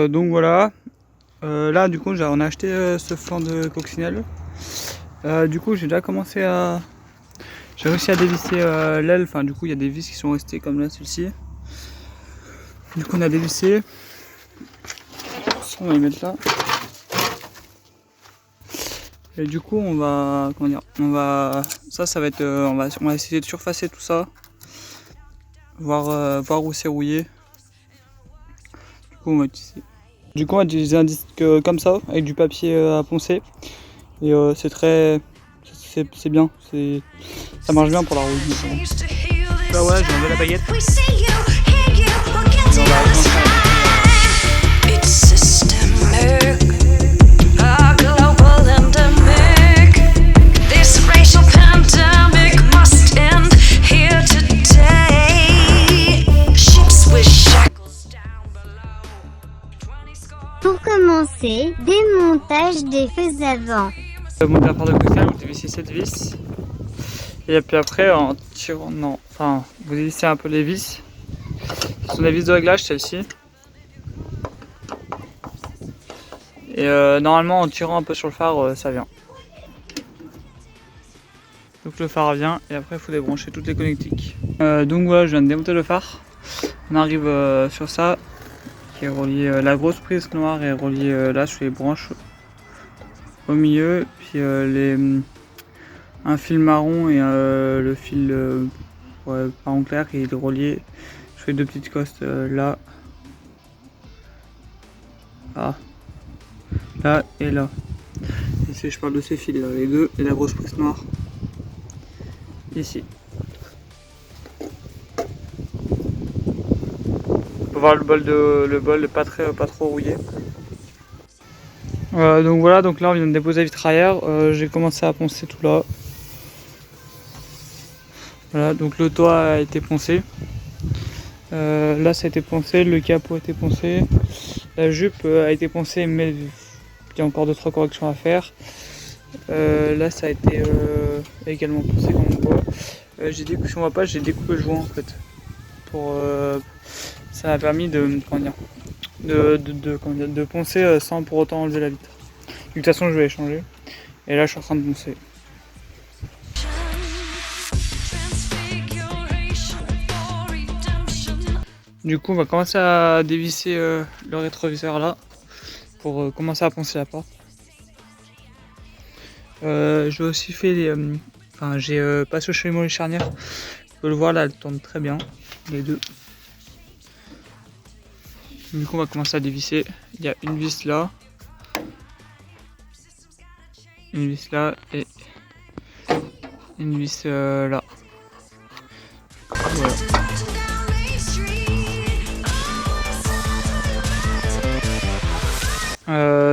Donc voilà, là du coup on a acheté ce flanc de coccinelle. Du coup j'ai déjà commencé à... J'ai réussi à dévisser l'aile, enfin du coup il y a des vis qui sont restées comme là, celle-ci. Du coup on a dévissé. On va les mettre là. Et du coup on va... Comment dire, on va... Ça va être... on va essayer de surfacer tout ça. Voir où c'est rouillé. Du coup on va utiliser... Du coup on va utiliser un disque comme ça, avec du papier à poncer. Et c'est très... C'est bien, ça marche bien pour la rouille. Là ouais, j'ai enlevé la baguette. Pour commencer, démontage des feux avant. Monter la part de cocktail, vous dévissez cette vis. Et puis après, en tirant, non, enfin, vous dévissez un peu les vis. Ce sont des vis de réglage, celle-ci. Et normalement, en tirant un peu sur le phare, ça vient. Donc le phare vient, et après, il faut débrancher toutes les connectiques. Donc voilà, je viens de démonter le phare. On arrive sur ça, qui est relié, la grosse prise noire est reliée là sur les branches au milieu. Puis un fil marron et le fil marron clair qui est relié. Je fais deux petites costes là, là et là. Ici je parle de ces fils là, les deux, et la grosse prise noire ici. On peut voir le bol pas trop rouillé. Donc voilà, donc là on vient de déposer la vitre arrière. J'ai commencé à poncer tout là. Voilà, donc le toit a été poncé. Là ça a été poncé, le capot a été poncé, la jupe a été poncée, mais il y a encore 2-3 corrections à faire. Là ça a été également poncé comme on voit. Si on voit pas, j'ai découpé le joint en fait. Ça m'a permis de poncer sans pour autant enlever la vitre. De toute façon je vais échanger. Et là je suis en train de poncer. Du coup on va commencer à dévisser le rétroviseur là pour commencer à poncer la porte. J'ai aussi fait les... j'ai passé au chalumeau les charnières. Tu peux le voir là, elles tournent très bien, les deux. Du coup on va commencer à dévisser. Il y a une vis là. Une vis là et une vis là. Voilà.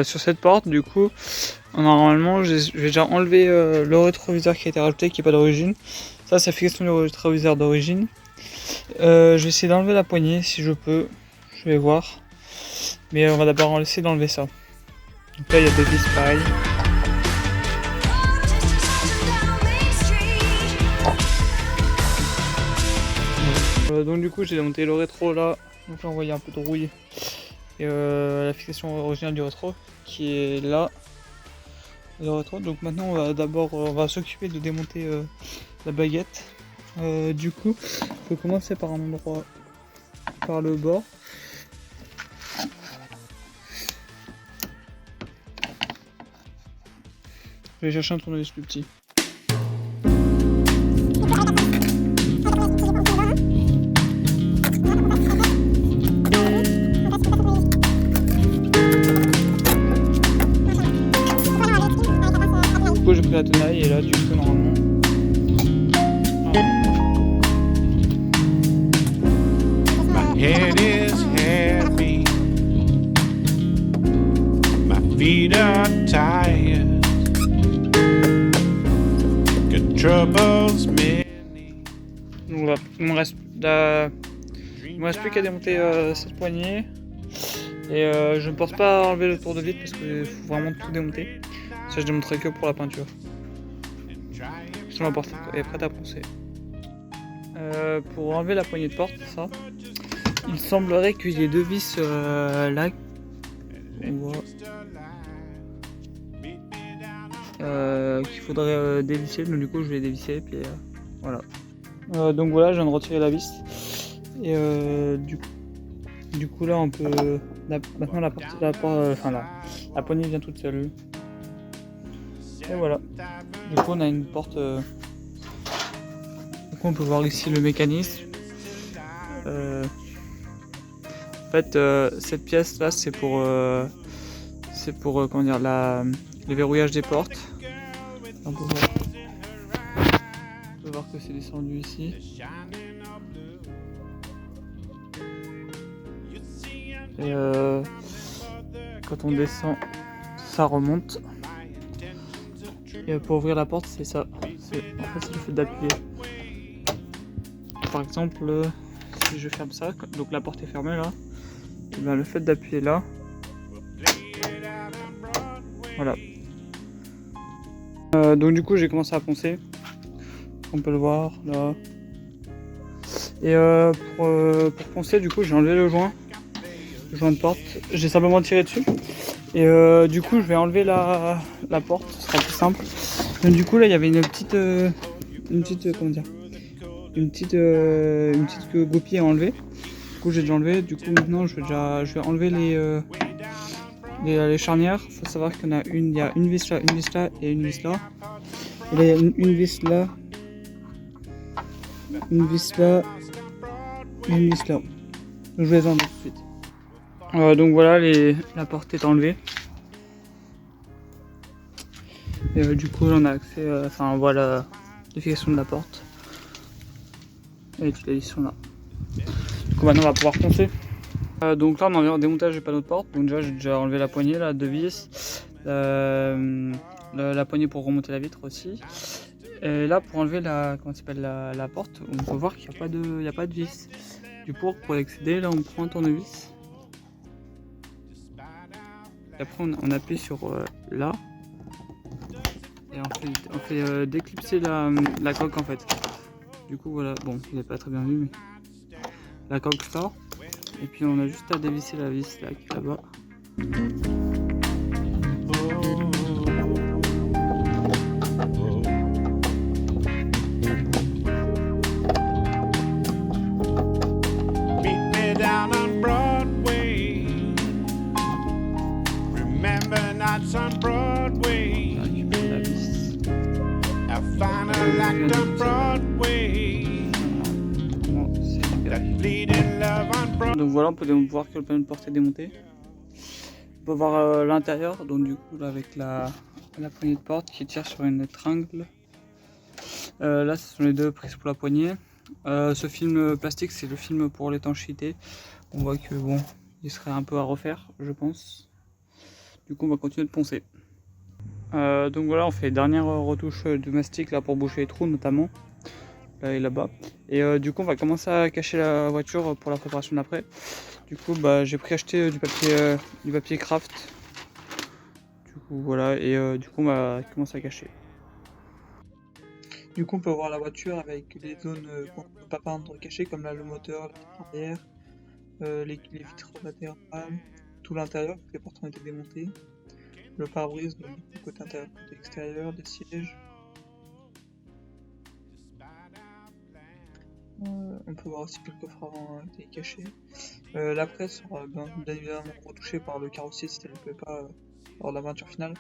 Sur cette porte, du coup, normalement, j'ai déjà enlevé le rétroviseur qui a été rajouté, qui n'est pas d'origine. Ça fait question du rétroviseur d'origine. Je vais essayer d'enlever la poignée si je peux. Je vais voir. Mais on va d'abord essayer d'enlever ça. Donc là, il y a deux vis pareilles. Donc du coup, j'ai démonté le rétro là. Donc là, on voit il y a un peu de rouille. Et la fixation originale du rétro qui est là, le rétro. Donc maintenant on va s'occuper de démonter la baguette. Du coup il faut commencer par un endroit, par le bord. Je vais chercher un tournevis plus petit. J'ai pris la tenaille et là du coup normalement. My head is heavy. My feet are tired. Good troubles many. Donc voilà, il me reste plus qu'à démonter cette poignée. Et je ne pense pas enlever le tour de vis parce qu'il faut vraiment tout démonter. Ça je démonterai que pour la peinture. Sinon la porte est prête à poncer. Pour enlever la poignée de porte, ça, il semblerait qu'il y ait deux vis là on voit qu'il faudrait dévisser, donc du coup je vais dévisser, puis voilà. Donc voilà, je viens de retirer la vis, et du coup là on peut, maintenant la poignée vient toute seule, et voilà. Du coup on a une porte, du coup on peut voir ici le mécanisme. En fait cette pièce là c'est pour comment dire, le verrouillage des portes. On peut voir que c'est descendu ici. Et quand on descend, ça remonte. Et pour ouvrir la porte, c'est ça. En fait, c'est le fait d'appuyer. Par exemple, si je ferme ça, donc la porte est fermée là, et bien le fait d'appuyer là, voilà. Donc du coup j'ai commencé à poncer, on peut le voir là. Et pour poncer, du coup j'ai enlevé le joint de porte, j'ai simplement tiré dessus. Et du coup je vais enlever la porte, ce sera plus simple. Donc du coup là il y avait une petite goupille à enlever. Du coup j'ai déjà enlevé, du coup maintenant je vais enlever les charnières. Faut savoir qu'il y en a il y a une vis là et une vis là. Et là il y a une vis là, une vis là et une vis là. Donc je vais les enlever tout de suite. Donc voilà, la porte est enlevée. Et du coup on a accès, on voit la définition de la porte. Et toutes les vis sont là. Du coup maintenant on va pouvoir poncer. Donc là on en vient au démontage du panneau de porte. Donc déjà j'ai déjà enlevé la poignée là, de vis, la poignée pour remonter la vitre aussi. Et là pour enlever la porte, on peut voir qu'il n'y a pas de vis. Du coup pour accéder là on prend un tournevis. Et après on appuie sur là. Et on fait déclipser la coque en fait. Du coup voilà, bon vous n'avez pas très bien vu mais la coque sort. Et puis on a juste à dévisser la vis là qui est là-bas. Donc voilà, on peut voir que le panneau de porte est démonté. On peut voir l'intérieur, donc du coup là, avec la poignée de porte qui tire sur une tringle. Là ce sont les deux prises pour la poignée. Ce film plastique c'est le film pour l'étanchéité. On voit que bon, il serait un peu à refaire je pense. Du coup on va continuer de poncer. Donc voilà, on fait les dernières retouches de mastic là pour boucher les trous notamment. Là et là-bas. Et du coup on va commencer à cacher la voiture pour la préparation d'après. Du coup j'ai acheté du papier craft. Du coup voilà, et du coup on va commencer à cacher. Du coup on peut voir la voiture avec les zones qu'on ne peut pas peindre cachées, comme là le moteur, la vitre arrière, les vitres latérales, tout l'intérieur, les portes ont été démontées, le pare-brise, donc du côté intérieur, côté extérieur, des sièges. On peut voir aussi que le coffre avant a été caché. La presse sera bien évidemment retouchée par le carrossier si elle ne peut pas lors de la peinture finale.